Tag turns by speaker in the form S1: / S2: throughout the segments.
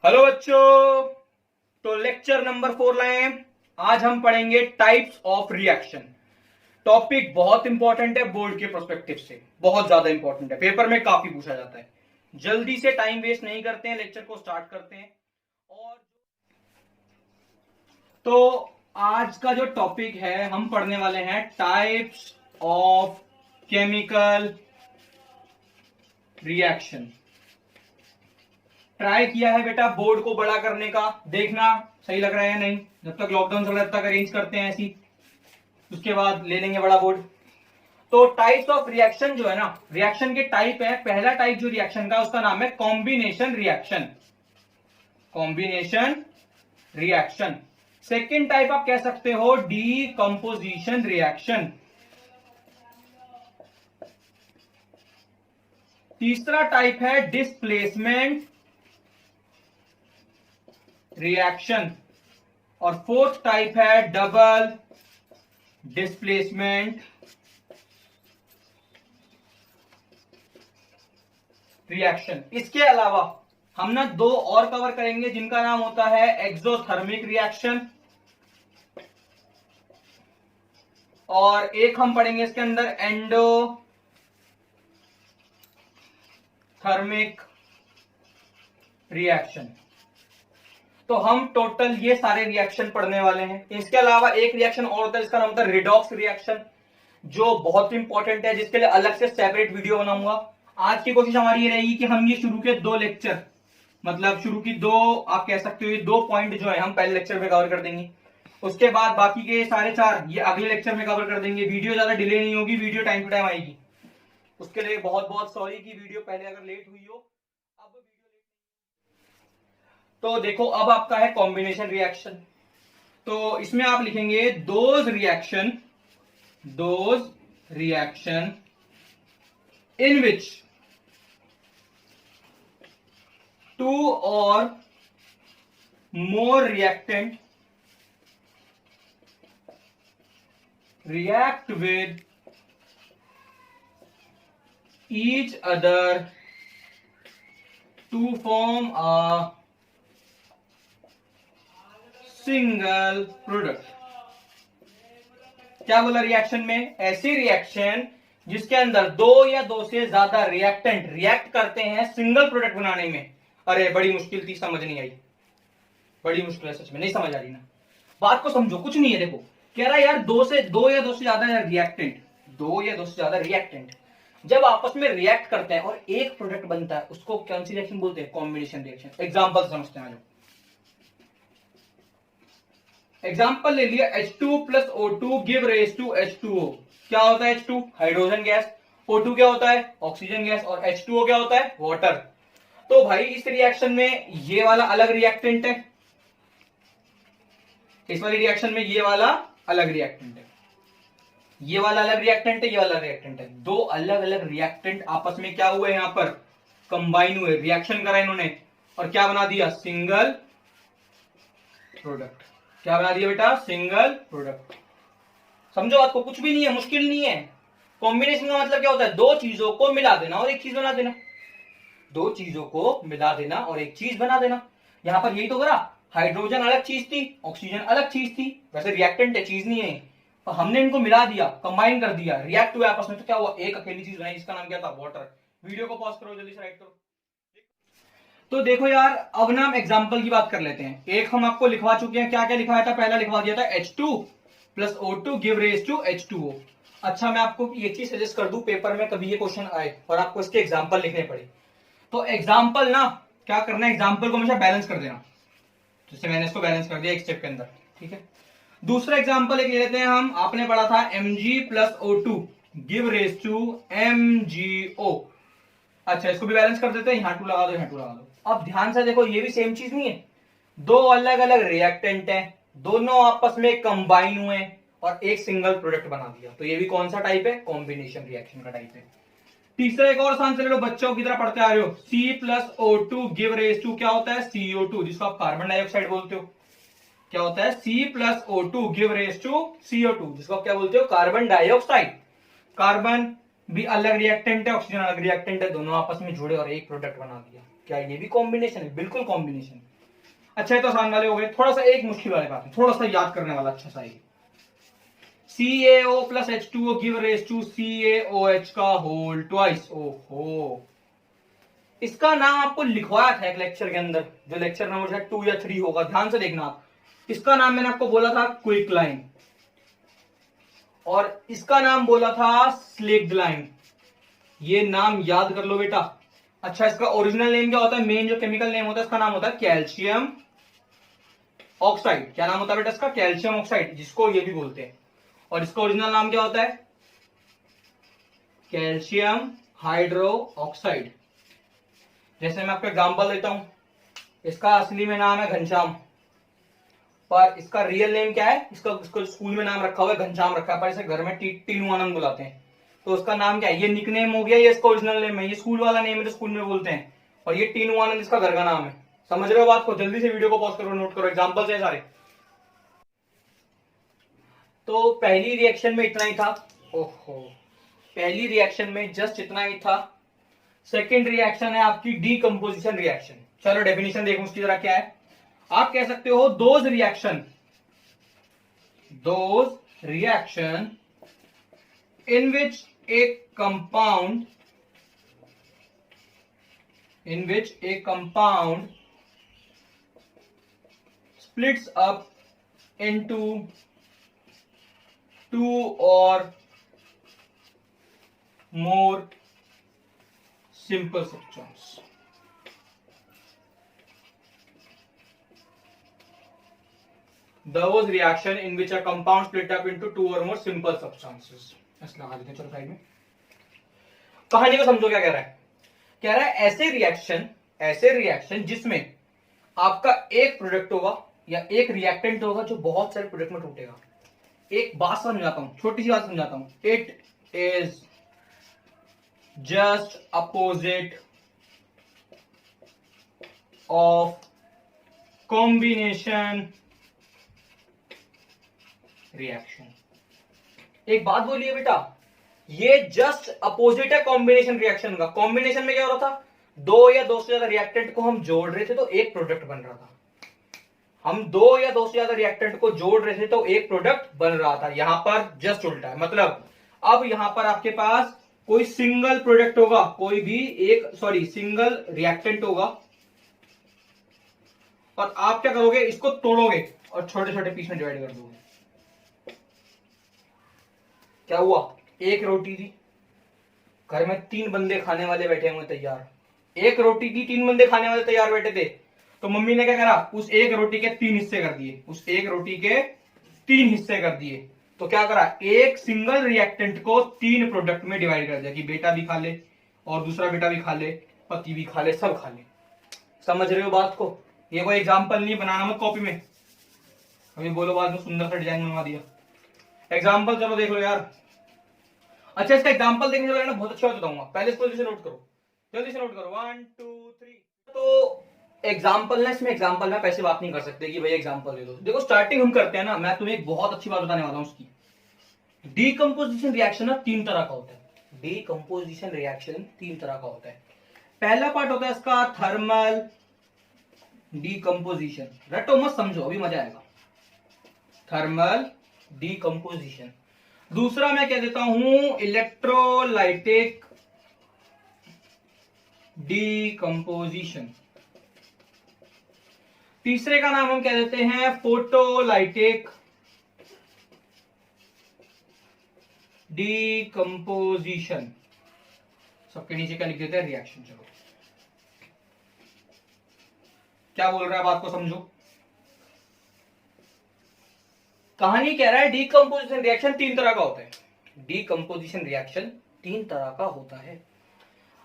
S1: Hello बच्चों। तो lecture number 4 लाए हैं। आज हम पढ़ेंगे टाइप्स ऑफ रिएक्शन। टॉपिक बहुत इंपॉर्टेंट है, बोर्ड के पर्सपेक्टिव से बहुत ज्यादा इंपॉर्टेंट है, पेपर में काफी पूछा जाता है। जल्दी से टाइम वेस्ट नहीं करते हैं, लेक्चर को स्टार्ट करते हैं। और तो आज का जो टॉपिक है हम पढ़ने वाले हैं types of chemical reaction. Try किया है बेटा बोर्ड को बड़ा करने का, देखना सही लग रहा है या नहीं। जब तक लॉकडाउन चल रहा है तब तक अरेंज करते हैं ऐसी, उसके बाद ले लेंगे बड़ा बोर्ड। तो टाइप्स ऑफ रिएक्शन जो है ना, रिएक्शन के टाइप है। पहला टाइप जो रिएक्शन का उसका नाम है combination reaction. Combination reaction. Second type आप कह सकते हो डीकंपोजिशन रिएक्शन। तीसरा टाइप है डिस्प्लेसमेंट रिएक्शन। और फोर्थ टाइप है डबल डिस्प्लेसमेंट रिएक्शन। इसके अलावा हम ना दो और कवर करेंगे जिनका नाम होता है एक्सोथर्मिक रिएक्शन, और एक हम पढ़ेंगे इसके अंदर एंडोथर्मिक रिएक्शन। तो हम टोटल ये सारे रिएक्शन पढ़ने वाले हैं। इसके अलावा एक रिएक्शन और होता है जिसका नाम होता है रिडॉक्स रिएक्शन, जो बहुत इंपॉर्टेंट है, जिसके लिए अलग से सेपरेट वीडियो बनाऊंगा। आज की कोशिश हमारी ये रहेगी कि हम ये शुरू के दो लेक्चर, मतलब शुरू की दो आप कह सकते हो ये दो पॉइंट जो है हम पहले लेक्चर में कवर कर देंगे। उसके बाद बाकी के सारे चार ये अगले लेक्चर में कवर कर देंगे। वीडियो ज्यादा डिले नहीं होगी, वीडियो टाइम टू टाइम आएगी। उसके लिए बहुत बहुत सॉरी कि वीडियो पहले अगर लेट हुई हो। अब वीडियो लेट, तो देखो अब आपका है कॉम्बिनेशन रिएक्शन। तो इसमें आप लिखेंगे those reaction in which two or more reactant react with each other to form a single product। क्या बोला रिएक्शन में? ऐसी रिएक्शन जिसके अंदर दो या दो से ज्यादा रिएक्टेंट रिएक्ट करते हैं सिंगल प्रोडक्ट बनाने में। अरे बड़ी मुश्किल थी, समझ नहीं आई, बड़ी मुश्किल है सच में, नहीं समझ आ रही ना। बात को समझो, कुछ नहीं है। देखो कह रहा है यार दो या दो से ज्यादा रिएक्टेंट, दो या दो से ज्यादा रिएक्टेंट जब आपस में रिएक्ट करते हैं और एक प्रोडक्ट बनता है, उसको कौन सी रिएक्शन बोलते हैं? Combination reaction. एग्जांपल समझते हैं। एग्जांपल ले लिया H2 plus O2 give rise to H2O। क्या होता है H2? Hydrogen gas. O2 क्या होता है? Oxygen gas. और H2O क्या होता है? वाटर। तो भाई इस रिएक्शन में ये वाला अलग रिएक्टेंट है, इस वाली रिएक्शन में ये वाला अलग रिएक्टेंट है, ये वाला अलग रिएक्टेंट है, ये वाला रिएक्टेंट है। दो अलग अलग रिएक्टेंट आपस में क्या हुए? यहां पर कंबाइन हुए, रिएक्शन करा इन्होंने और क्या बना दिया? Single product. क्या बना दिया बेटा? Single product. समझो बात को, कुछ भी नहीं है, मुश्किल नहीं है। कॉम्बिनेशन का मतलब क्या होता है? दो चीजों को मिला देना और एक चीज बना देना। दो चीजों को मिला देना और एक चीज बना देना। यहां पर यही तो करा। हाइड्रोजन अलग चीज थी, ऑक्सीजन अलग चीज थी, वैसे रिएक्टेंट है, चीज नहीं है। तो हमने इनको मिला दिया, कंबाइन कर दिया, रिएक्ट हुआ आपस में, तो क्या हुआ? एक अकेली चीज बनाई जिसका नाम क्या था? वाटर। वीडियो को पॉज करो, जल्दी से राइट करो। तो देखो यार, अब ना हम एग्जाम्पल की बात कर लेते हैं। एक हम आपको लिखवा चुके हैं, क्या क्या लिखवाया था? पहला लिखवा दिया था H2 plus O2 give rise to H2O। अच्छा मैं आपको ये चीज सजेस्ट कर दूं, पेपर में कभी ये क्वेश्चन आए और आपको इसके एग्जाम्पल लिखने पड़े, तो एग्जाम्पल ना क्या करना है, एग्जाम्पल को हमेशा बैलेंस कर देना। जैसे मैंने इसको बैलेंस कर दिया एक स्टेप के अंदर, ठीक है। दूसरा एग्जाम्पल एक ले लेते हैं हम, आपने पढ़ा था Mg plus O2 give rise to MgO। अच्छा इसको भी बैलेंस कर देते हैं, यहां टू लगा दो, यहां टू लगा दो। अब ध्यान से देखो, ये भी सेम चीज नहीं है, दो अलग अलग रिएक्टेंट हैं, दोनों आपस में कंबाइन हुए और एक सिंगल प्रोडक्ट बना दिया। तो ये भी कौन सा टाइप है? कॉम्बिनेशन रिएक्शन का टाइप है। तीसरा एक और आसान से ले लो, बच्चों की तरह पढ़ते आ रहे हो। C plus O2 give rise to क्या होता है? CO2, जिसको आप कार्बन डाइऑक्साइड बोलते हो। क्या होता है? C plus O2 give rise to CO2, जिसको आप क्या बोलते हो? Carbon dioxide. कार्बन भी अलग रिएक्टेंट है, ऑक्सीजन अलग रिएक्टेंट है, दोनों आपस में जुड़े और एक प्रोडक्ट बना दिया। क्या ये भी कॉम्बिनेशन है? बिल्कुल कॉम्बिनेशन। अच्छा, ये तो आसान वाले हो गए। थोड़ा सा एक मुश्किल वाले बात है, थोड़ा सा याद करने वाला अच्छा सा ही। CaO plus H2O give rise to CaOH का होल ट्वाइस। ओहो, इसका नाम आपको लिखवाया था एक लेक्चर के अंदर, जो लेक्चर नंबर शायद 2 या 3 होगा, ध्यान से देखना आप। इसका नाम मैंने आपको बोला था क्विकलाइन, और इसका नाम बोला था स्लेग्डलाइन। ये नाम याद कर लो बेटा। अच्छा, इसका ओरिजिनल नेम क्या होता है? मेन जो केमिकल नेम होता है इसका नाम होता है कैल्शियम ऑक्साइड। क्या नाम होता है बेटा इसका? कैल्शियम ऑक्साइड, जिसको ये भी बोलते हैं। और इसका ओरिजिनल नाम क्या होता है? Calcium hydro oxide. जैसे मैं आपको एग्जांपल देता हूं, इसका असली में नाम है घनश्याम, पर इसका रियल नेम क्या है? इसको स्कूल में नाम रखा हुआ है घनश्याम रखा है, पर इसे घर में टीनू आनंद बुलाते हैं। तो उसका नाम क्या है? ये निकनेम हो गया, ये इसका ओरिजिनल नेम है। ये स्कूल वाला नेम है तो स्कूल में बोलते हैं, और ये टीनू आनंद इसका घर का नाम है। समझ रहे हो बात को? जल्दी से वीडियो को पॉज करो, नोट करो, एग्जांपल्स हैं सारे। तो पहली रिएक्शन में इतना ही था। ओहो, पहली रिएक्शन में जस्ट इतना ही था। सेकेंड रिएक्शन है आपकी डीकंपोजिशन रिएक्शन। चलो डेफिनेशन देखो उसकी जरा क्या है। आप कह सकते हो those reaction in which a compound splits up into two or more simple substances. Those reaction in which a compound split up into two or more simple substances. लगा देते हैं, चलो साइड में। कहानी को समझो क्या कह रहा है। कह रहा है ऐसे रिएक्शन जिसमें आपका एक प्रोडक्ट होगा या एक रिएक्टेंट होगा जो बहुत सारे प्रोडक्ट में टूटेगा। एक बात समझाता हूं, छोटी सी बात समझाता हूं। It is just opposite of combination reaction. एक बात बोलिए बेटा, ये जस्ट अपोजिट है कॉम्बिनेशन रिएक्शन का। कॉम्बिनेशन में क्या हो रहा था? दो या दो से ज्यादा रिएक्टेंट को हम जोड़ रहे थे तो एक प्रोडक्ट बन रहा था। हम दो या दो से ज्यादा रिएक्टेंट को जोड़ रहे थे तो एक प्रोडक्ट बन रहा था। यहां पर जस्ट उल्टा है। मतलब अब यहां पर आपके पास कोई सिंगल प्रोडक्ट होगा, कोई भी एक सिंगल रिएक्टेंट होगा, और आप क्या करोगे? इसको तोड़ोगे और छोटे छोटे पीस में डिवाइड कर दोगे। क्या हुआ? एक रोटी थी, घर में 3 बंदे खाने वाले बैठे हुए तैयार। एक रोटी थी, 3 बंदे खाने वाले तैयार बैठे थे, तो मम्मी ने क्या करा? उस एक रोटी के 3 हिस्से कर दिए। तो क्या करा? एक सिंगल रिएक्टेंट को 3 प्रोडक्ट में डिवाइड कर दिया कि बेटा भी खा ले और दूसरा बेटा भी खा ले, पति भी खा ले, सब खा ले। समझ रहे हो बात को? ये कोई एग्जाम्पल नहीं, बनाना मत कॉपी में। अभी बोलो बाद में सुंदर सा डिजाइन बनवा दिया। एग्जाम्पल चलो देख लो यार। अच्छा, इसका एग्जाम्पल देखने से ना बहुत अच्छा बताऊंगा। पहले इसको जल्दी से नोट करो, 1 2 3। तो एग्जाम्पल ना, इसमें एग्जाम्पल में पैसे बात नहीं कर सकते कि भाई एग्जाम्पल दे दो। देखो स्टार्टिंग हम करते हैं ना, मैं तुम्हें एक बहुत अच्छी बात बताने वाला हूं उसकी। डीकंपोजिशन रिएक्शन ना 3 तरह का होता है। डीकंपोजिशन रिएक्शन 3 तरह का होता है। पहला पार्ट होता है इसका थर्मल डीकंपोजिशन। रटो मत, समझो, अभी मजा आएगा। Thermal decomposition. दूसरा मैं कह देता हूं इलेक्ट्रोलाइटिक डीकंपोजिशन। तीसरे का नाम हम कह देते हैं फोटोलाइटिक डीकंपोजिशन। सबके नीचे क्या लिख देते हैं? रिएक्शन। चलो क्या बोल रहा है, बात को समझो। कहानी कह रहा है डीकंपोजिशन रिएक्शन 3 तरह का होता है। डीकंपोजिशन रिएक्शन 3 तरह का होता है।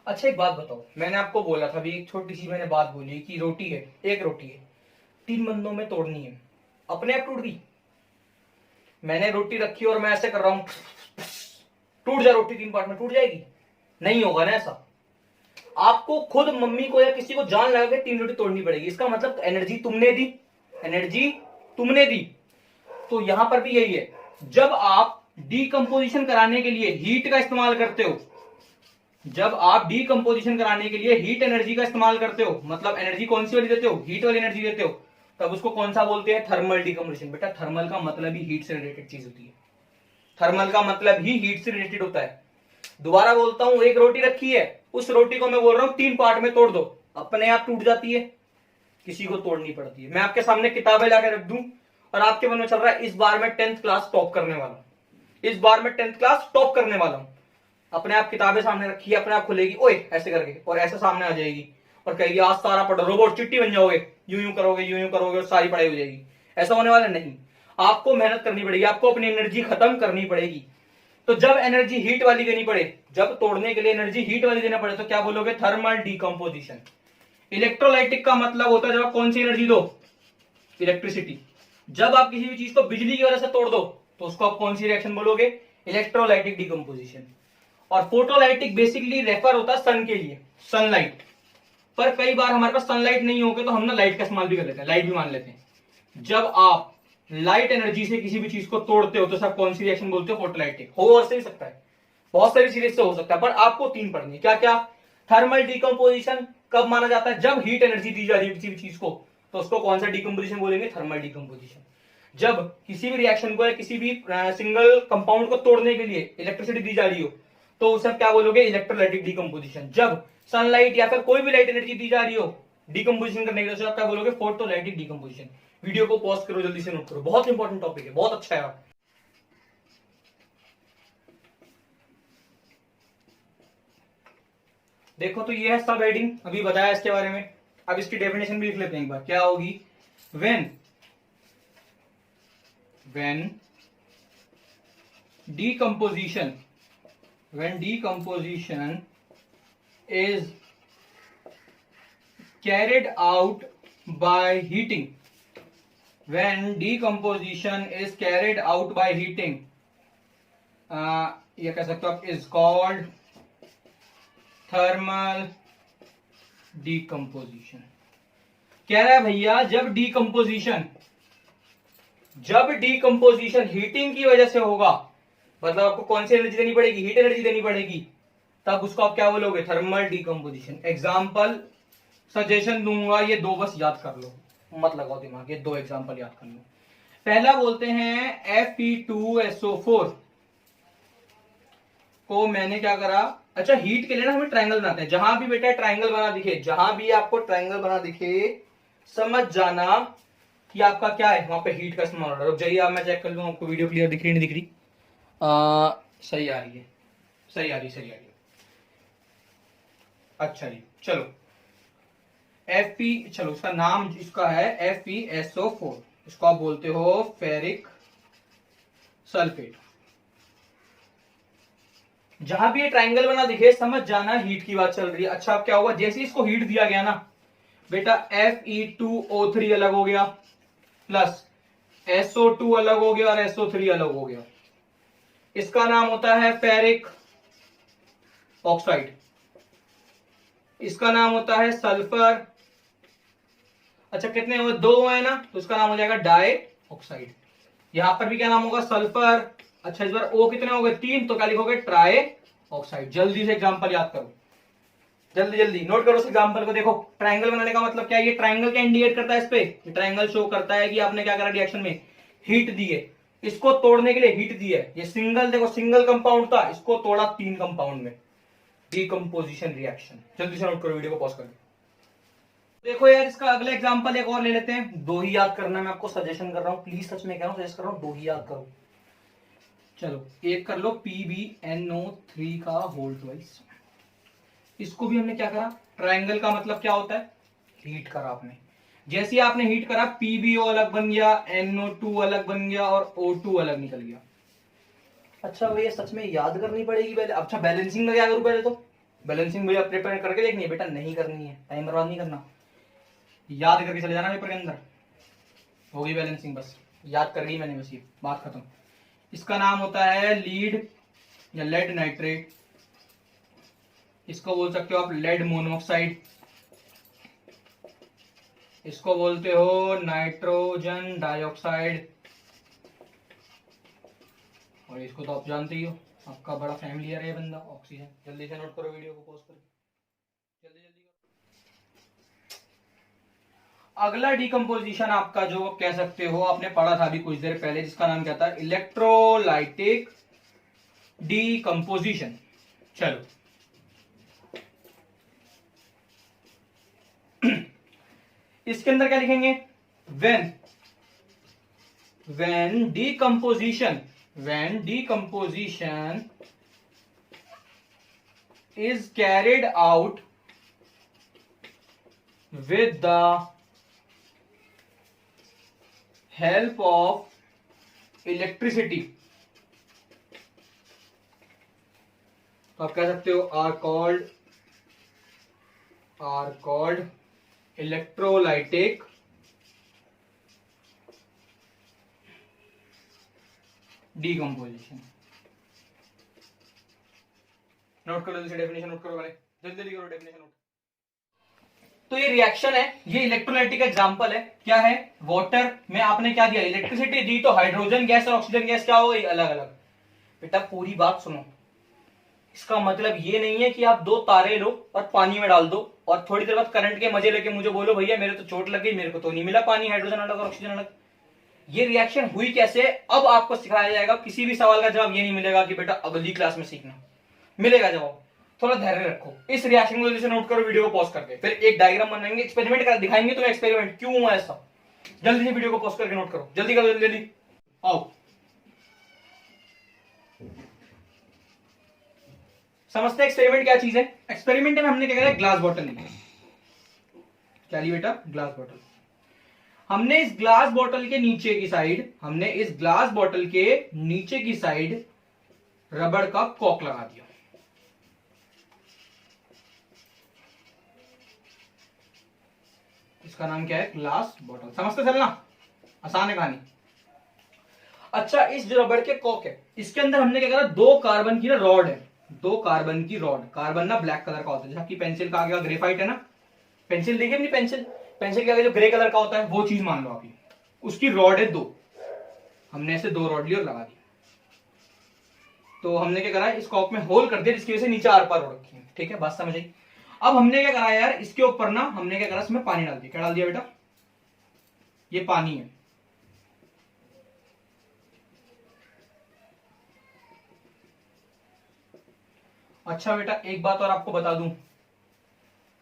S1: अच्छा, एक बात बताओ, मैंने आपको बोला था भी, एक छोटी सी मैंने बात बोली कि रोटी है, एक रोटी है, 3 बंदों में तोड़नी है, अपने आप टूट गई। मैंने रोटी रखी और मैं ऐसे कर रहा हूं, टूट जा रोटी, 3 पार्ट में टूट जाएगी? नहीं होगा ना ऐसा। आपको खुद मम्मी को या किसी को जान लगा के 3 रोटी तोड़नी पड़ेगी। इसका मतलब एनर्जी तुमने दी। तो यहां पर भी यही है। जब आप डीकंपोजिशन कराने के लिए हीट का इस्तेमाल करते हो, जब आप डीकंपोजिशन कराने के लिए हीट एनर्जी का इस्तेमाल करते हो, मतलब एनर्जी कौन सी वाली देते हो? हीट वाली एनर्जी देते हो। तब उसको कौन सा बोलते हैं, थर्मल डिकम्पोजिशन। बेटा थर्मल का मतलब ही हीट से रिलेटेड चीज होती है, थर्मल का मतलब ही हीट से रिलेटेड होता है। दोबारा बोलता हूं, एक रोटी रखी है, उस रोटी को मैं बोल रहा हूं 3 पार्ट में तोड़ दो, अपने आप टूट जाती है, किसी को तोड़नी पड़ती है। मैं आपके सामने किताबें लाकर रख दूं और आपके मन में चल रहा है इस बार मैं 10th क्लास टॉप करने वाला हूं, इस बार मैं 10th क्लास टॉप करने वाला हूं, अपने आप किताबें सामने रखी है, अपने आप खुलेगी ओए ऐसे करके और ऐसे सामने आ जाएगी और कहेगी आज सारा पढ़ो, रोबोट चिट्टी बन जाओगे, यूं यूं करोगे और सारी पढ़ाई हो जाएगी। ऐसा होने वाला नहीं, आपको मेहनत करनी पड़ेगी, आपको अपनी एनर्जी खत्म करनी पड़ेगी। तो जब एनर्जी हीट वाली देनी पड़े, जब तोड़ने के लिए एनर्जी हीट वाली देना पड़े, तो क्या बोलोगे, थर्मल डिकम्पोजिशन। इलेक्ट्रोलाइटिक का मतलब होता है जब आप कौन सी एनर्जी दो, इलेक्ट्रिसिटी। जब आप किसी भी चीज को बिजली की वजह से तोड़ दो तो उसको आप कौन सी रिएक्शन बोलोगे, इलेक्ट्रोलाइटिक डिकम्पोजिशन। और फोटोलाइटिक बेसिकली रेफर होता है सन के लिए, सनलाइट। पर कई बार हमारे पास सनलाइट नहीं होगी तो हम ना लाइट का इस्तेमाल भी कर लेते हैं, लाइट भी मान लेते हैं। जब आप लाइट एनर्जी से किसी भी चीज को तोड़ते हो तो सब कौन सी रिएक्शन बोलते हो, फोटोलाइटिक। हो और से सकता है, बहुत सारी सीरीज से हो सकता है, पर आपको 3 पढ़नी है। क्या क्या, थर्मल डिकम्पोजिशन कब माना जाता है, जब हीट एनर्जी दी जा रही है किसी भी चीज को, तो उसको कौन सा डिकम्पोजिशन बोलेंगे, थर्मल डिकम्पोजिशन। जब किसी भी रिएक्शन को या किसी भी सिंगल कंपाउंड को तोड़ने के लिए इलेक्ट्रिसिटी दी जा रही हो तो उसे क्या बोलोगे, इलेक्ट्रोलाइटिक डिकम्पोजिशन। जब सनलाइट या फिर कोई भी लाइट एनर्जी दी जा रही हो डिकम्पोजिशन करने के लिए, आप क्या बोलोगे, फोटोलाइटिक डिकम्पोजिशन। वीडियो को पॉज करो, जल्दी से नोट करो, बहुत इंपॉर्टेंट टॉपिक है, बहुत अच्छा है। देखो तो ये है सब हेडिंग, अभी बताया इसके बारे में। अब इसकी डेफिनेशन भी लिख लेते हैं एक बार, क्या होगी, when decomposition is carried out by heating, ये कह सकते हो आप, इज कॉल्ड थर्मल डिकम्पोजिशन। कह रहा है भैया जब डिकम्पोजिशन हीटिंग की वजह से होगा, मतलब आपको कौन सी एनर्जी देनी पड़ेगी, हीट एनर्जी देनी पड़ेगी, तब उसको आप क्या बोलोगे, थर्मल डिकम्पोजिशन। एग्जाम्पल सजेशन दूंगा, ये 2 बस याद कर लो, मत लगाओ दिमाग, ये 2 एग्जाम्पल याद कर लो। पहला बोलते हैं Fe2SO4 को मैंने क्या करा, अच्छा हीट के लिए ना हमें ट्रायंगल बनाते हैं, जहां भी बेटा ट्रायंगल बना दिखे, जहां भी आपको ट्रायंगल बना दिखे समझ जाना कि आपका क्या है, वहां पे हीट का इस्तेमाल हो रहा है। रुक जाइए, अब मैं चेक कर लूं आपको वीडियो क्लियर दिख रही नहीं दिख रही, सही आ रही है, सही आ रही है। अच्छा जी चलो, चलो उसका नाम इसका है FeSO4, इसको आप बोलते हो फेरिक सल्फेट। जहां भी ये ट्रायंगल बना दिखे समझ जाना हीट की बात चल रही है। अच्छा अब क्या हुआ, जैसे इसको हीट दिया गया ना बेटा, Fe2O3 अलग हो गया, प्लस SO2 अलग हो गया और SO3 अलग हो गया, इसका नाम होता है फेरिक ऑक्साइड, इसका नाम होता है सल्फर। अच्छा कितने हुए, 2 है ना, तो इसका नाम हो जाएगा डाई ऑक्साइड। यहां पर भी क्या नाम होगा, सल्फर। अच्छा इस बार O कितने हो गए, 3, तो क्या लिखोगे, ट्राई ऑक्साइड। जल्दी से एग्जांपल याद करो, जल्दी नोट करो इस एग्जांपल को। देखो ट्रायंगल बनाने का मतलब क्या है, ये ट्रायंगल क्या इंडिकेट करता है, इस पे ये ट्रायंगल शो करता है कि आपने क्या करा, रिएक्शन में हीट दी है, इसको तोड़ने के लिए हीट दी है। ये सिंगल, देखो सिंगल कंपाउंड था, इसको तोड़ा 3 कंपाउंड में, डिकम्पोजिशन रिएक्शन। जल्दी से नोट करो, वीडियो को पॉज कर देखो यार, इसका अगला एग्जांपल एक और ले लेते हैं। 2 ही याद करना, मैं आपको सजेशन कर रहा हूं, प्लीज सच में कह रहा हूं, सजेस्ट कर रहा हूं, 2 ही याद करो। चलो एक कर लो, PbNO3 का होल ट्वाइस। इसको भी हमने क्या करा, ट्रायंगल का मतलब क्या होता है, हीट करा आपने। जैसे ही आपने हीट करा, PbO अलग बन गया, NO2 अलग बन गया और O2 अलग निकल गया। अच्छा भैया सच में याद करनी पड़ेगी पहले। अच्छा बैलेंसिंग में क्या करूं पहले, तो बैलेंसिंग भैया प्रिपेयर करके देखनी है बेटा, नहीं करनी है, टाइम बर्बाद नहीं करना, याद करके चले जाना पेपर के अंदर। हो गई बैलेंसिंग, बस याद कर ली मैंने, बस ये बात खत्म। इसका नाम होता है लीड या लेड नाइट्रेट, इसको बोल सकते हो आप लेड मोनोऑक्साइड, इसको बोलते हो नाइट्रोजन डाइऑक्साइड, और इसको तो आप जानते ही हो, आपका बड़ा फैमिलियर है बंदा, ऑक्सीजन। जल्दी से नोट करो, वीडियो को पॉज करके जल्दी। अगला डिकम्पोजिशन आपका जो कह सकते हो, आपने पढ़ा था अभी कुछ देर पहले, जिसका नाम क्या था, इलेक्ट्रोलाइटिक डिकम्पोजिशन। चलो इसके अंदर क्या लिखेंगे, when decomposition is carried out with the help of electricity, तो आप कह सकते हो are called electrolytic decomposition। Note करो जैसे डेफिनेशन नोट करो, वाले जल्दी जल्दी करो डेफिनेशन नोट। तो ये रिएक्शन है, ये इलेक्ट्रोलाइटिक एग्जांपल है। क्या है, वाटर में आपने क्या दिया, इलेक्ट्रिसिटी दी, तो हाइड्रोजन गैस और ऑक्सीजन गैस क्या हो गई, अलग अलग। बेटा पूरी बात सुनो, इसका मतलब ये नहीं है कि आप दो तारे लो और पानी में डाल दो और थोड़ी देर बाद करंट के मजे लेके मुझे बोलो भैया मेरे तो चोट लग गई, मेरे को तो नहीं मिला पानी, हाइड्रोजन अलग और ऑक्सीजन अलग। ये रिएक्शन हुई कैसे, अब आपको सिखाया जाएगा। किसी भी सवाल का जवाब ये नहीं मिलेगा कि बेटा अगली क्लास में सीखना, मिलेगा जवाब। थोड़ा धैर्य रखो, इस रिएक्शन को जल्दी से नोट करो, वीडियो को पॉज करके, फिर एक डायग्राम बनाएंगे, एक्सपेरिमेंट कर दिखाएंगे तो एक्सपेरिमेंट क्यों हुआ ऐसा। जल्दी से वीडियो को पॉज करके नोट करो, जल्दी करो, जल्दी जल्दी आओ। समझते हैं एक्सपेरिमेंट क्या चीज है। एक्सपेरिमेंट में हमने क्या करा, ग्लास बॉटल ली। क्या ली बेटा, ग्लास बॉटल। हमने इस ग्लास बॉटल के नीचे की साइड रबड़ का कॉक लगा दिया। इसका नाम क्या है, ग्लास बॉटल। समझते चलना, आसान है कहानी। अच्छा, इस जो रबड़ के कॉक है, इसके अंदर हमने क्या करा, दो कार्बन की ना रॉड है, दो कार्बन की रॉड। कार्बन ना ब्लैक कलर का होता है, जैसे आपकी पेंसिल का आगे ग्रेफाइट है ना, पेंसिल देखिए अपनी पेंसिल के आगे जो ग्रे कलर का होता है, वो चीज मान लो आप, उसकी रॉड है दो। हमने ऐसे दो रॉड ली और लगा दी। तो हमने क्या करा, इस कॉक में होल कर दिया, जिसकी वजह से नीचे आर पार हो रखी है। ठीक है, बात समझ आई। अब हमने क्या करा यार, इसके ऊपर ना हमने क्या करा, इसमें पानी डाल दिया। क्या डाल दिया बेटा, ये पानी है। अच्छा बेटा एक बात और आपको बता दूं,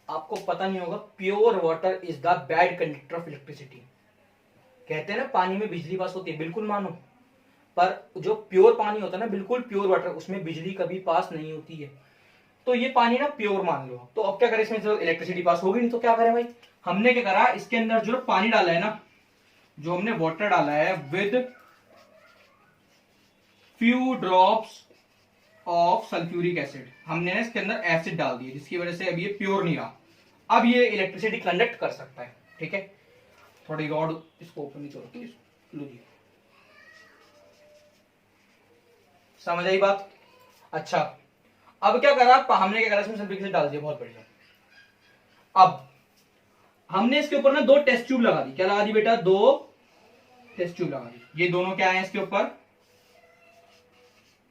S1: आपको पता नहीं होगा, pure water is the bad conductor of electricity. कहते हैं ना पानी में बिजली पास होती है, बिल्कुल मानो, पर जो प्योर पानी होता है ना, बिल्कुल प्योर वाटर, उसमें बिजली कभी पास नहीं होती है। तो ये पानी ना प्योर मान लो। तो अब क्या करें, इसमें जो इलेक्ट्रिसिटी पास होगी नहीं, तो क्या करें भाई, हमने क्या करा, इसके अंदर जो पानी डाला है ना, जो हमने वाटर डाला है with few drops of sulphuric acid, हमने ना इसके अंदर एसिड डाल दिया, जिसकी वजह से अब ये प्योर नहीं रहा। अब ये इलेक्ट्रिसिटी कंडक्ट कर सकता है। ठीक है, थोड़ी रॉड इसको ऊपर नीचे रखो, लो जी, समझ आई बात। अच्छा अब क्या करा, हमने क्या करा, इसमें सल्फ्यूरिक एसिड डाल दिया, बहुत बढ़िया। अब हमने इसके ऊपर ना दो टेस्ट ट्यूब लगा दी। क्या लगा दी बेटा, दो टेस्ट ट्यूब लगा दी। ये दोनों क्या है इसके ऊपर,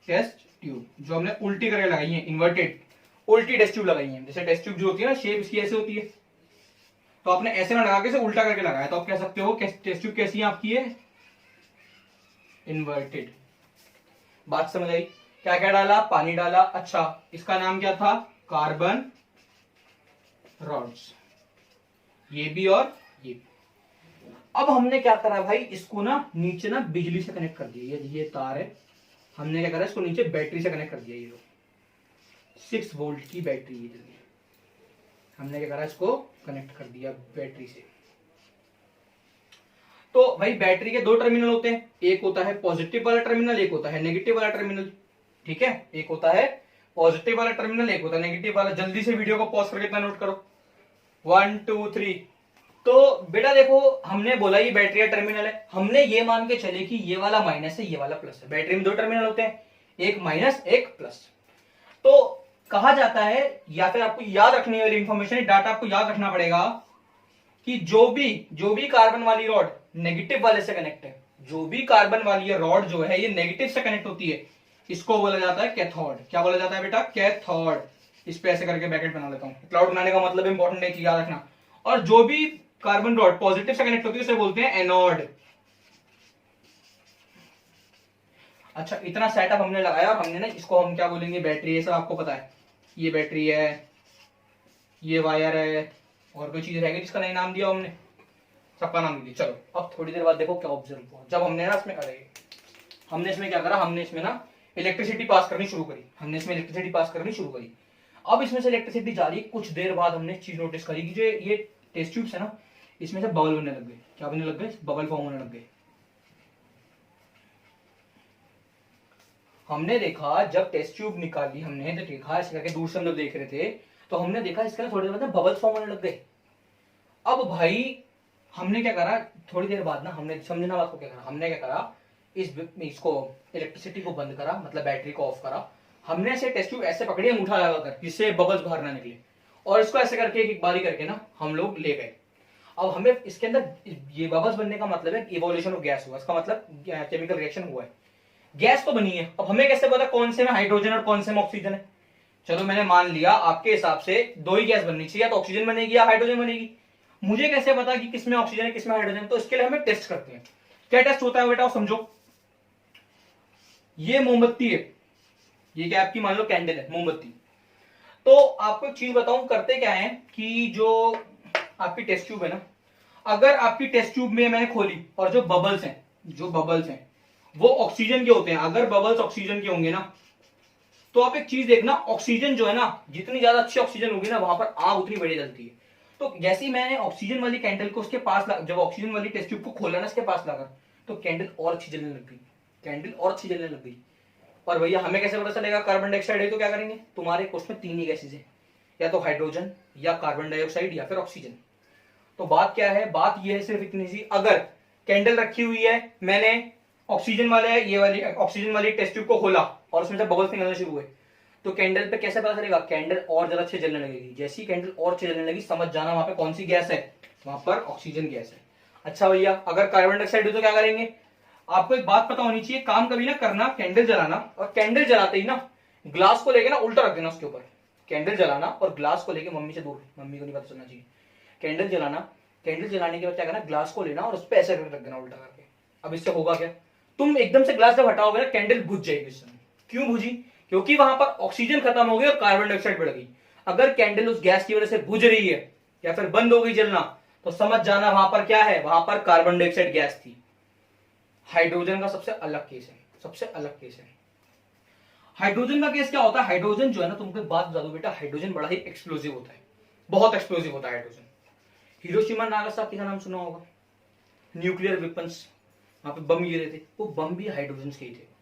S1: टेस्ट ट्यूब, जो हमने उल्टी करके लगाई है, इन्वर्टेड उल्टी टेस्ट ट्यूब लगाई है। जैसे टेस्ट ट्यूब जो होती है ना, शेप इसकी ऐसे होती है, तो आपने ऐसे ना लगा के इसे उल्टा करके लगाया, तो आप कह सकते हो टेस्ट ट्यूब कैसी है आपकी, है इन्वर्टेड। बात समझ आई। क्या क्या डाला, पानी डाला। अच्छा इसका नाम क्या था, कार्बन रॉड्स, ये भी और ये भी। अब हमने क्या करा भाई, इसको ना नीचे ना बिजली से कनेक्ट कर दिया। ये तार है, हमने क्या करा, इसको नीचे बैटरी से कनेक्ट कर दिया। ये 6 वोल्ट की बैटरी, ये हमने क्या करा, इसको कनेक्ट कर दिया बैटरी से। तो भाई बैटरी के दो टर्मिनल होते हैं, एक होता है पॉजिटिव वाला टर्मिनल, एक होता है नेगेटिव वाला टर्मिनल। ठीक है, एक होता है पॉजिटिव वाला टर्मिनल, एक होता है नेगेटिव वाला। जल्दी से वीडियो को पॉज करके इतना नोट करो, 1 2 3। तो बेटा देखो, हमने बोला ये बैटरी का टर्मिनल है, हमने ये मान के चले कि ये वाला माइनस है, ये वाला प्लस है। बैटरी में दो टर्मिनल होते हैं, एक माइनस एक प्लस। तो कहा जाता है, या फिर आपको याद रखने वाली इंफॉर्मेशन, डाटा आपको याद रखना पड़ेगा कि जो भी कार्बन वाली रॉड नेगेटिव वाले से कनेक्ट है, जो भी कार्बन वाली रॉड जो है ये नेगेटिव से कनेक्ट होती है, इसको बोला जाता है कैथोड। क्या बोला जाता है बेटा, कैथोड। इस पे ऐसे करके ब्रैकेट बना लेता हूं, क्लाउड बनाने का मतलब इंपॉर्टेंट है, याद रखना। और जो भी कार्बन रॉड पॉजिटिव से कनेक्ट होती है उसे बोलते हैं एनोड। अच्छा, इतना सेटअप हमने लगाया और हमने ना इसको हम क्या बोलेंगे, बैटरी है, सब आपको पता है। ये बैटरी है, ये वायर है, और कोई चीज रहेगी जिसका नहीं नाम दिया हमने, सबका नाम दिया। चलो अब थोड़ी देर बाद देखो क्या ऑब्जर्व हुआ। जब हमने ना इसमें हमने इसमें क्या करा, हमने इसमें ना इलेक्ट्रिसिटी पास करनी शुरू करी। अब इसमें से इलेक्ट्रिसिटी जा रही है। कुछ देर बाद हमने चीज नोटिस करी कि जो ये टेस्ट ट्यूब्स है ना, इसमें से बबल बनने लग गए। क्या बनने लग गए? बबल फॉर्म होने लग गए। हमने देखा जब टेस्ट ट्यूब निकाली हमने, तो देखा ऐसे करके दूर से हम लोग देख रहे थे, तो हमने देखा इसके ना थोड़ी देर बाद बबल्स फॉर्म होने लग गए। अब भाई हमने क्या करा, थोड़ी देर बाद ना हमने समझना बात को, क्या करा हमने, क्या करा, इसको इलेक्ट्रिसिटी को बंद करा, मतलब बैटरी को ऑफ करा। हमने ऐसे टेस्ट ट्यूब ऐसे पकड़ी अंगूठा लगाकर जिससे बबल्स बाहर ना निकले, और इसको ऐसे करके एक बारी करके ना हम लोग ले गए। अब हमें इसके अंदर ये बबल्स बनने का मतलब है इवोल्यूशन ऑफ गैस हुआ, इसका मतलब केमिकल रिएक्शन हुआ है, गैस तो बनी है। अब हमें कैसे पता कौन से में हाइड्रोजन और कौन से में ऑक्सीजन है? चलो मैंने मान लिया आपके हिसाब से दो ही गैस बननी चाहिए, या तो ऑक्सीजन बनेगी या हाइड्रोजन बनेगी। मुझे कैसे पता कि किसमें ऑक्सीजन है किसमें हाइड्रोजन? तो इसके लिए हमें टेस्ट करते हैं। क्या टेस्ट होता है बेटा, समझो। ये मोमबत्ती है, ये क्या आपकी मान लो कैंडल है, मोमबत्ती। तो आपको एक चीज बताऊं, करते क्या है कि जो आपकी टेस्ट ट्यूब है ना, अगर आपकी टेस्ट ट्यूब में मैंने खोली और जो बबल्स हैं वो ऑक्सीजन के होते हैं, अगर बबल्स ऑक्सीजन के होंगे ना, तो आप एक चीज देखना, ऑक्सीजन जो है ना, जितनी ज्यादा अच्छी ऑक्सीजन होगी ना, वहां पर आग उतनी बड़ी जलती है। तो जैसे ही मैंने ऑक्सीजन वाली कैंडल को उसके पास जब ऑक्सीजन वाली टेस्ट ट्यूब को खोला ना इसके पास लाकर, तो कैंडल और अच्छी जलने लग गई। और भैया हमें कैसे पता चलेगा कार्बन डाइऑक्साइड है? तो क्या करेंगे, तुम्हारे कोर्स में तीन ही गैसेज है, या तो हाइड्रोजन या कार्बन डाइऑक्साइड या फिर ऑक्सीजन। तो बात क्या है, बात ये है सिर्फ इतनी सी, अगर कैंडल रखी हुई है, मैंने ऑक्सीजन वाली टेस्ट ट्यूब को खोला और उसमें से बबल्स निकलने शुरू हुए, तो कैंडल पे कैसे पता चलेगा? कैंडल और ज्यादा अच्छे जलने लगेगी। जैसी ही कैंडल और अच्छे जलने लगी, समझ जाना वहां पे कौन सी गैस है, वहां पर ऑक्सीजन गैस है। अच्छा भैया, अगर कार्बन डाइऑक्साइड हो तो क्या करेंगे? आपको एक बात पता होनी चाहिए, काम कभी ना करना कैंडल जलाना, और कैंडल जलाते ही ना ग्लास को लेके ना उल्टा रख देना उसके ऊपर। कैंडल जलाना और ग्लास को लेके मम्मी से दूर, मम्मी को नहीं पता चलना चाहिए। कैंडल जलाने के बाद क्या करना, ग्लास को लेना और उस पर ऐसे रख देना उल्टा करके। अब इससे होगा क्या, तुम एकदम से ग्लास जब हटाओगे ना, कैंडल बुझ जाएगी इस समय। क्यों बुझी? क्योंकि वहां पर ऑक्सीजन खत्म हो गई और कार्बन डाइऑक्साइड बढ़ गई। अगर कैंडल उस गैस की वजह से बुझ रही है या फिर बंद हो गई जलना, तो समझ जाना वहां पर क्या है, वहां पर कार्बन डाइऑक्साइड गैस थी। हाइड्रोजन का सबसे अलग केस है। हाइड्रोजन का केस क्या होता है, हाइड्रोजन जो है ना, तुमको एक बात बता दो बेटा, हाइड्रोजन बड़ा ही एक्सप्लोसिव होता है, बहुत एक्सप्लोसिव होता है हाइड्रोजन। हिरोशिमा नागासाकी का नाम सुना होगा, न्यूक्लियर वेपन्स, वहां पे बम गिरे थे, वो बम भी हाइड्रोजन के ही थे।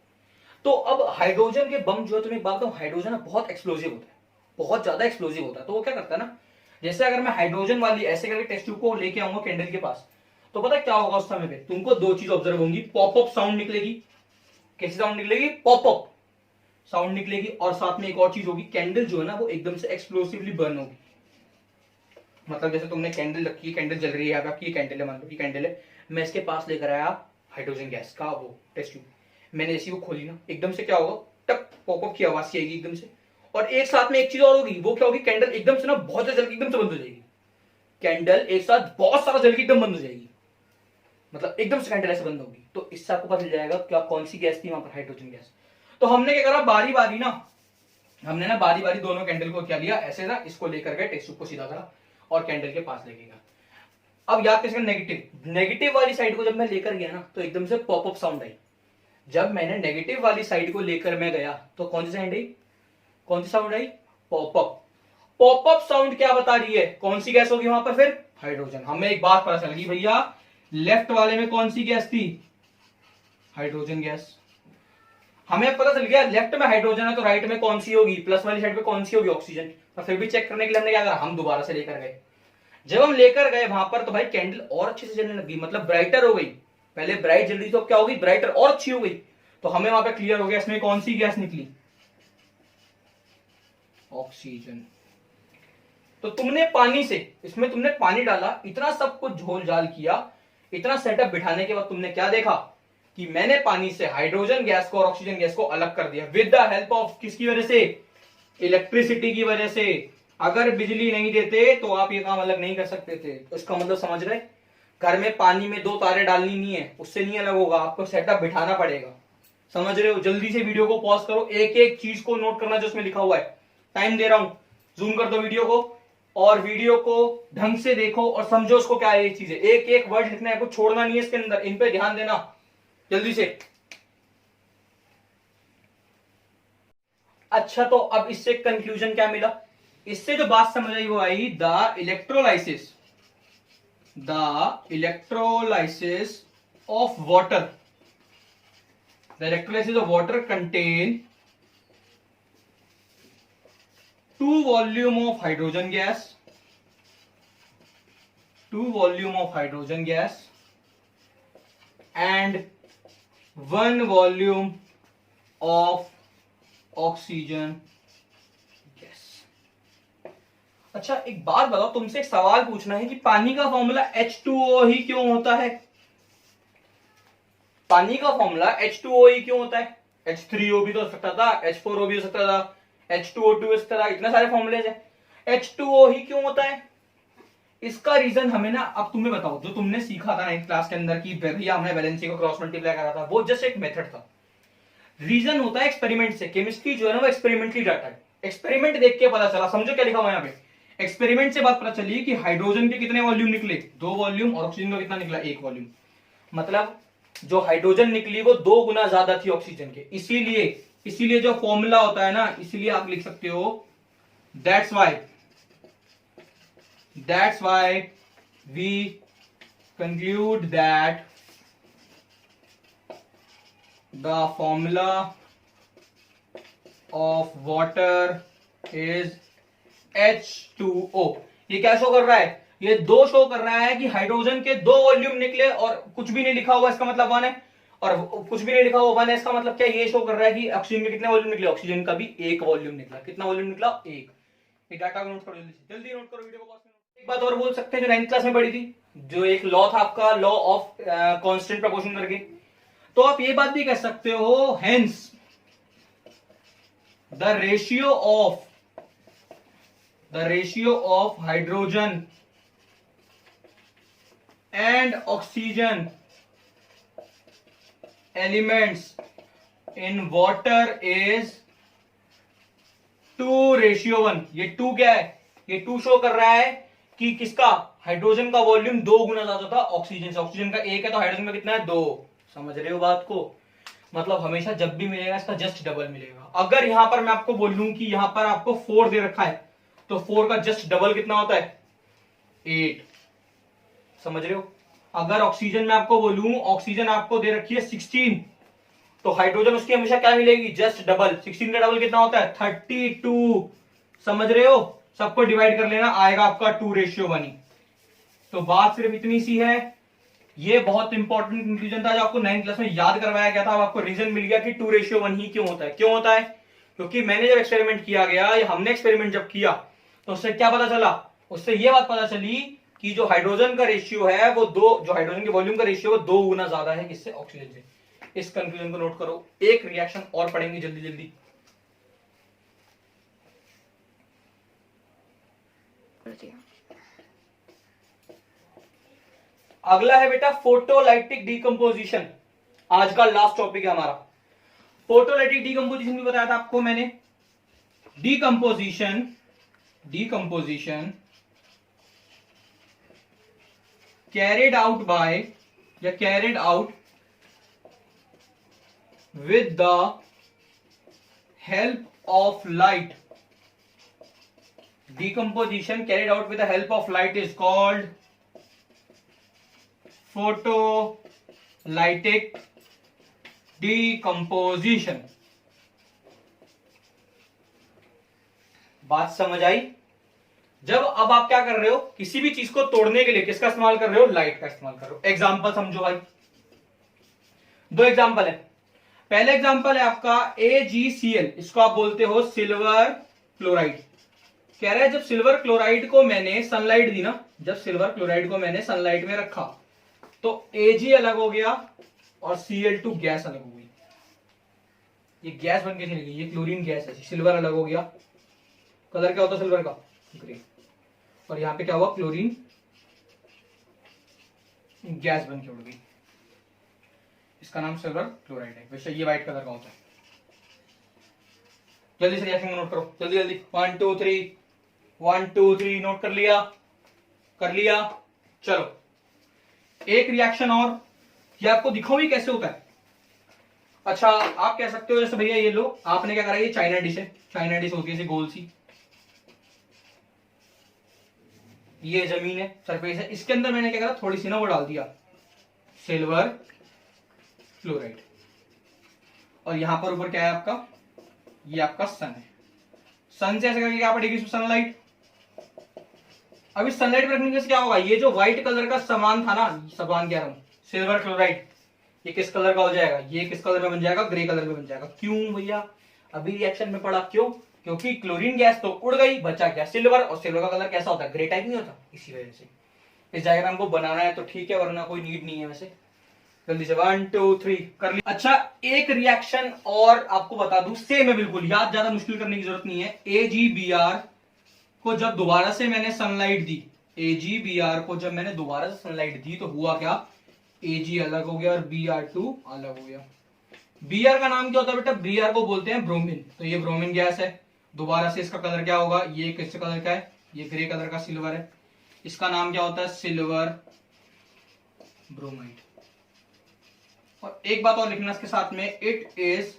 S1: तो अब हाइड्रोजन के बम जो है, तुम्हें एक बात बताऊं, हाइड्रोजन बहुत एक्सप्लोसिव होता है, बहुत ज्यादा एक्सप्लोसिव होता है। तो वो क्या करता है ना, जैसे अगर मैं हाइड्रोजन वाली ऐसे करके टेस्ट ट्यूब को लेके आऊंगा कैंडल के पास, तो पता क्या होगा उस समय पे, तुमको दो चीज ऑब्जर्व होंगी, पॉपअप साउंड निकलेगी। कैसी साउंड निकलेगी? पॉपअप साउंड निकलेगी। और साथ में एक और चीज होगी, कैंडल जो है ना वो एकदम से एक्सप्लोसिवली बर्न होगी। मतलब जैसे तुमने कैंडल रखी है, कैंडल जल रही है, आपकी कैंडल है, मान लो कि कैंडल है, मैं इसके पास लेकर आया हाइड्रोजन गैस का वो टेस्ट ट्यूब, मैंने ऐसी वो खोली ना, एकदम से क्या होगा, टक पॉपअप की आवाज आएगी एकदम से। और एक साथ में एक चीज और होगी, वो क्या होगी, कैंडल एकदम से ना बहुत ज्यादा जल के एकदम से बंद हो जाएगी। कैंडल एक साथ बहुत सारा जल के एकदम बंद हो जाएगी, मतलब एकदम से कैंडल ऐसे बंद होगी। तो इससे आपको पता चल जाएगा क्या कौन सी गैस थी वहां पर, हाइड्रोजन गैस। तो हमने क्या करा, बारी बारी दोनों कैंडल को क्या लिया, ऐसे ना इसको लेकर गए, टेस्ट ट्यूब को सीधा करा और कैंडल के पास लेके गया। अब याद कैसे, नेगेटिव वाली साइड को जब मैं लेकर गया ना, तो एकदम से पॉपअप साउंड आई। जब मैंने नेगेटिव वाली साइड को लेकर मैं गया, तो कौन सी साउंड आई, पॉपअप साउंड क्या बता रही है, कौन सी गैस होगी वहां पर फिर, हाइड्रोजन। हमें एक बात पता चल गई भैया, लेफ्ट वाले में कौन सी गैस थी, हाइड्रोजन गैस। हमें पता चल गया लेफ्ट में हाइड्रोजन है, तो राइट में कौन सी होगी, प्लस वाली साइड पे कौन सी होगी, ऑक्सीजन। तो फिर भी चेक करने के लिए हमने क्या करा, हम दोबारा से लेकर गए। जब हम लेकर गए वहां पर, तो भाई कैंडल और अच्छे से जलने लगी, मतलब ब्राइटर हो गई। पहले ब्राइट जल रही तो क्या होगी, ब्राइटर और अच्छी हो गई। तो हमें वहां पे क्लियर हो गया इसमें कौन सी गैस निकली, ऑक्सीजन। तो तुमने पानी डाला, इतना सब कुछ झोल झाल किया, इतना सेटअप बिठाने के बाद तुमने क्या देखा कि मैंने पानी से हाइड्रोजन गैस को और ऑक्सीजन गैस को अलग कर दिया, विद द हेल्प ऑफ किसकी वजह से, इलेक्ट्रिसिटी की वजह से। अगर बिजली नहीं देते तो आप ये काम अलग नहीं कर सकते थे। उसका मतलब समझ रहे, घर में पानी में 2 तारे डालनी नहीं है, उससे नहीं अलग होगा, आपको सेटअप बिठाना पड़ेगा। समझ रहे हो? जल्दी से वीडियो को पॉज करो, एक एक चीज को नोट करना जो उसमें लिखा हुआ है। टाइम दे रहा हूं, जूम कर दो वीडियो को और वीडियो को ढंग से देखो और समझो उसको क्या है ये चीजें। एक एक वर्ड लिखना है, कुछ छोड़ना नहीं है इसके अंदर, इन पे ध्यान देना जल्दी से। अच्छा, तो अब इससे कंक्लूजन क्या मिला? इससे जो बात समझ आई वो आई, the electrolysis of water, the electrolysis of water contain 2 volume of hydrogen gas and 1 volume of oxygen gas। अच्छा, एक बात बताओ, तुमसे एक सवाल पूछना है कि पानी का फॉर्मूला H2O ही क्यों होता है? पानी का फॉर्मूला H2O ही क्यों होता है? H3O भी तो हो सकता था, H4O भी हो सकता था, H2O2 हो सकता था, इतने सारे फॉर्मूलेज है। H2O ही क्यों होता है? इसका रीजन हमें ना, अब तुम्हें बताओ, जो तुमने सीखा था 9th क्लास के अंदर की भैया हमने वैलेंसी को क्रॉस मल्टीप्लाई करा था, वो जस्ट एक मेथड था। रीजन होता है एक्सपेरिमेंट से। केमिस्ट्री जो है ना वो एक्सपेरिमेंटली डाटा है। एक्सपेरिमेंट देख के पता चला, समझो क्या लिखा हुआ है यहाँ पे। एक्सपेरिमेंट से बात पता चली कि हाइड्रोजन के कितने वॉल्यूम निकले, 2 वॉल्यूम, और ऑक्सीजन का कितना निकला, 1 वॉल्यूम। मतलब जो हाइड्रोजन निकली वो 2 गुना ज्यादा थी ऑक्सीजन के। इसीलिए जो फॉर्मूला होता है ना, इसीलिए आप लिख सकते हो that's why we conclude that the formula of water is H2O। ये क्या शो कर रहा है? ये 2 शो कर रहा है कि हाइड्रोजन के 2 वॉल्यूम निकले और कुछ भी नहीं लिखा हुआ, इसका मतलब 1 है, और कुछ भी नहीं लिखा हुआ 1 है, इसका मतलब क्या? ये शो कर रहा है कि ऑक्सीजन के कितने वॉल्यूम निकले, ऑक्सीजन का भी 1 वॉल्यूम निकला। कितना वॉल्यूम निकला? 1। ये डाटा को नोट करो, जल्दी नोट करो, वीडियो को पॉज करो। एक बात और बोल सकते हैं जो 9th क्लास में पढ़ी थी, जो एक लॉ था आपका, लॉ ऑफ कांस्टेंट प्रपोर्शन करके। तो आप ये बात भी कह सकते हो, hence the ratio of hydrogen and oxygen elements in water is 2:1। ये 2 क्या है? ये 2 शो कर रहा है कि किसका? हाइड्रोजन का वॉल्यूम 2 गुना ज्यादा था ऑक्सीजन से। ऑक्सीजन का 1 है तो हाइड्रोजन का कितना है? 2। समझ रहे हो बात को? मतलब हमेशा जब भी मिलेगा इसका जस्ट डबल मिलेगा। अगर यहां पर मैं आपको बोलूं कि यहां पर आपको 4 दे रखा है, तो 4 का जस्ट डबल कितना होता है? 8। समझ रहे हो? अगर ऑक्सीजन में आपको बोलूं, ऑक्सीजन आपको दे रखी है 16, तो हाइड्रोजन उसकी हमेशा क्या मिलेगी? Just double. 16 का डबल कितना होता है? 32। समझ रहे हो? सबको डिवाइड कर लेना, आएगा आपका 2:1। तो बात सिर्फ इतनी सी है। ये बहुत इंपॉर्टेंट कंक्लूजन था जो आपको 9th क्लास में याद करवाया गया था। अब आपको रीजन मिल गया कि 2:1 ही क्यों होता है। क्यों होता है? क्योंकि मैंने जब एक्सपेरिमेंट किया गया, या हमने एक्सपेरिमेंट जब किया, तो उससे क्या पता चला? उससे ये बात पता चली कि जो हाइड्रोजन का रेशियो है वो जो हाइड्रोजन के वॉल्यूम का रेशियो है वो 2 गुना ज्यादा है किससे? ऑक्सीजन से। इस कंक्लूजन को नोट करो। एक रिएक्शन और पढ़ेंगे जल्दी जल्दी। अगला है बेटा फोटोलाइटिक डीकंपोजिशन। आज का लास्ट टॉपिक है हमारा। फोटोलाइटिक डीकंपोजिशन भी बताया था आपको मैंने। Decomposition carried out with the help of light. Decomposition carried out with the help of light is called photolytic decomposition। बात समझ आई? जब अब आप क्या कर रहे हो, किसी भी चीज को तोड़ने के लिए किसका इस्तेमाल कर रहे हो? लाइट का इस्तेमाल कर रहे हो। एग्जांपल समझो भाई, 2 एग्जांपल है। पहले एग्जांपल है आपका AgCl, इसको आप बोलते हो सिल्वर क्लोराइड। कह रहा है जब सिल्वर क्लोराइड को मैंने सनलाइट दी ना, जब सिल्वर क्लोराइड को मैंने सनलाइट में रखा तो Ag अलग हो गया और Cl2 गैस अलग हो गई। ये गैस बन के चली गई, ये क्लोरीन गैस है। सिल्वर अलग हो गया। कलर क्या होता है सिल्वर का? ग्रे। और यहाँ पे क्या हुआ, क्लोरीन गैस बन के उड़ गई, इसका नाम सिल्वर क्लोराइड है। वैसे ये व्हाइट कलर का होता है। जल्दी से रिएक्शन नोट करो, जल्दी जल्दी, 1 2 3, 1 2 3 नोट कर लिया, कर लिया। चलो एक रिएक्शन और, ये आपको दिखाऊं ये कैसे होता है। अच्छा आप कह सकते हो जैसे भैया ये लो, आपने क्या करा, ये चाइना डिश है, चाइना डिश होती है ऐसी गोल सी, ये जमीन है, सरफेस है, इसके अंदर मैंने क्या करा, थोड़ी सी ना वो डाल दिया सिल्वर क्लोराइड। और यहां पर ऊपर क्या है आपका, ये आपका सन है। सन से ऐसे करके क्या पड़ेगी इसमें, सनलाइट। अब इस सनलाइट में रखने से क्या होगा, ये जो व्हाइट कलर का सामान था ना, सामान कह रहा हूं, सिल्वर क्लोराइड, ये किस कलर का हो जाएगा, ये किस कलर में बन जाएगा, ग्रे कलर में बन जाएगा। क्यों भैया, अभी रिएक्शन में पड़ा, क्यों, क्योंकि क्लोरीन गैस तो उड़ गई, बचा क्या सिल्वर, और सिल्वर का कलर कैसा होता है, ग्रे टाइप नहीं होता, इसी वजह से। इस डायग्राम को बनाना है तो ठीक है, वरना कोई नीड नहीं है। वैसे जल्दी से 1 2 3 कर लिया। अच्छा एक रिएक्शन और आपको बता दूं, सेम है बिल्कुल, याद ज्यादा मुश्किल करने की जरूरत नहीं है। AgBr को जब दोबारा से मैंने सनलाइट दी, AgBr को जब मैंने दोबारा से सनलाइट दी तो हुआ क्या, Ag अलग हो गया और Br2 अलग हो गया। Br का नाम क्या होता है बेटा, Br को बोलते हैं ब्रोमीन। तो ये ब्रोमीन गैस है, दोबारा से इसका कलर क्या होगा, ये किस कलर का है, ये ग्रे कलर का सिल्वर है, इसका नाम क्या होता है, सिल्वर ब्रोमाइड। और एक बात और लिखना इसके साथ में, it is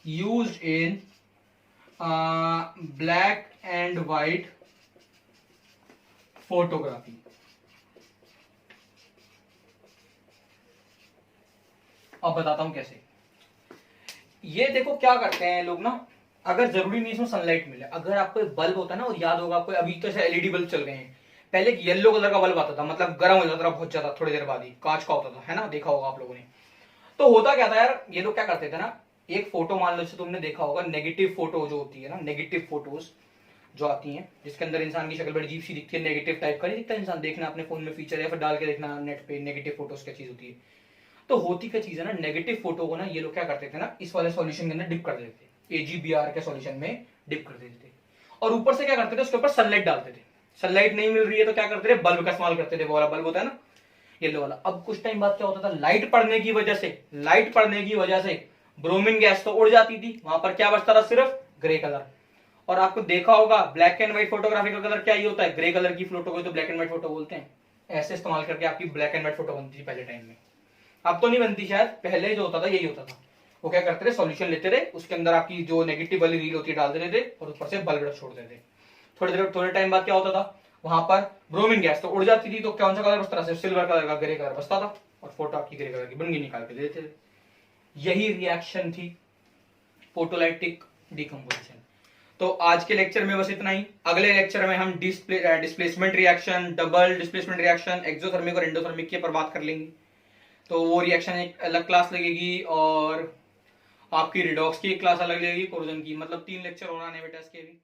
S1: used in black and white photography. अब बताता हूं कैसे। ये देखो क्या करते हैं लोग ना, अगर जरूरी नहीं इसमें सनलाइट मिले, अगर आपको एक बल्ब होता है ना, और याद होगा आपको, अभी तो एलईडी बल्ब चल गए हैं, पहले एक येलो कलर का बल्ब आता था, मतलब गर्म हो जाता था बहुत ज्यादा, थोड़ी देर बाद ही, कांच का होता था, है ना, देखा होगा आप लोगों ने। तो होता क्या था यार, ये लोग क्या करते थे ना, एक फोटो मान लो, तुमने देखा होगा नेगेटिव फोटो जो होती है ना, नेगेटिव फोटोज जो आती हैं, जिसके अंदर इंसान की शक्ल बड़ी अजीब सी दिखती है, नेगेटिव टाइप का नहीं दिखता इंसान, देखना अपने फोन में फीचर, या फिर डाल के देखना नेट पे, नेगेटिव फोटोज क्या चीज होती है। तो होती क्या चीज है ना, नेगेटिव फोटो को ना ये लोग क्या करते थे ना, इस वाले सॉल्यूशन के अंदर डिप कर देते थे, AgBr के सॉल्यूशन में डिप कर देते थे, और ऊपर से क्या करते थे, उसके ऊपर सनलाइट डालते थे। सनलाइट नहीं मिल रही है तो क्या करते थे, बल्ब का इस्तेमाल करते थे, वो वाला बल्ब होता है ना येलो वाला। अब कुछ टाइम बाद क्या होता था, लाइट पड़ने की वजह से, लाइट पड़ने की वजह से ब्रोमीन गैस तो उड़ जाती थी, वहां पर क्या बचता था, सिर्फ ग्रे कलर। और आपको देखा होगा ब्लैक एंड व्हाइट फोटोग्राफी का कलर क्या ही होता है, ग्रे कलर की फोटो को तो ब्लैक एंड व्हाइट फोटो बोलते हैं। ऐसे इस्तेमाल करके आपकी ब्लैक एंड व्हाइट फोटो बनती थी पहले टाइम में, अब तो नहीं बनती शायद, पहले जो होता था यही होता था। वो क्या करते थे, सॉल्यूशन लेते थे, उसके अंदर आपकी जो नेगेटिव वाली रील होती है डाल देते थे, और ऊपर से बल्ब छोड़ देते थे। थोड़े टाइम बाद क्या होता था, वहां पर ब्रोमीन गैस तो उड़ जाती थी, तो कौन सा कलर बचता था, सिल्वर कलर का, ग्रे कलर बचता था, और फोटो आपकी ग्रे कलर की बन गई, निकाल के देते थे। यही रिएक्शन थी फोटोलाइटिक डिकम्पोजिशन। तो आज के लेक्चर में बस इतना ही। अगले लेक्चर में हम displacement reaction, double displacement reaction, exothermic और एंडोथर्मिक के पर बात कर लेंगे। तो वो रिएक्शन एक अलग क्लास लगेगी, और आपकी रिडॉक्स की एक क्लास अलग लगेगी, कोरोजन की, मतलब 3 लेक्चर होना है बेटा इसके भी।